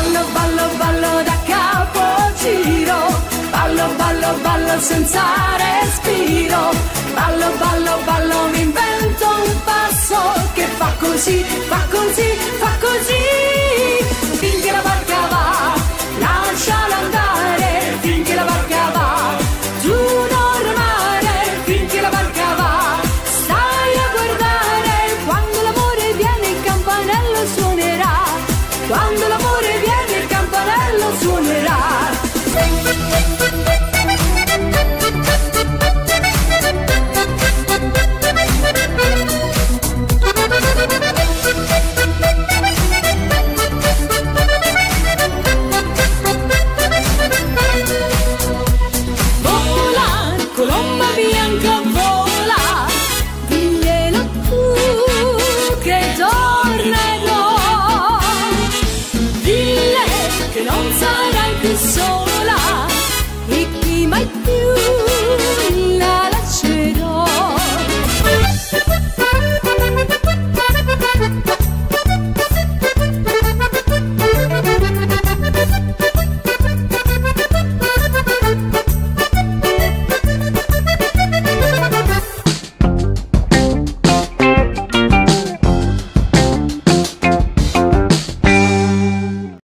Ballo, ballo, ballo da capogiro, ballo, ballo, ballo senza respiro, ballo, ballo, ballo mi invento un passo che fa così, fa così, fa così, finché la barca va, lasciala andare, finché la barca va, tu non remare, finché la barca va, stai a guardare, quando l'amore viene il campanello suonerà, quando l'amore viene il campanello suonerà. Vola, colomba bianca, vola, diglielo tu che tornerò, dille che non sarai più sola.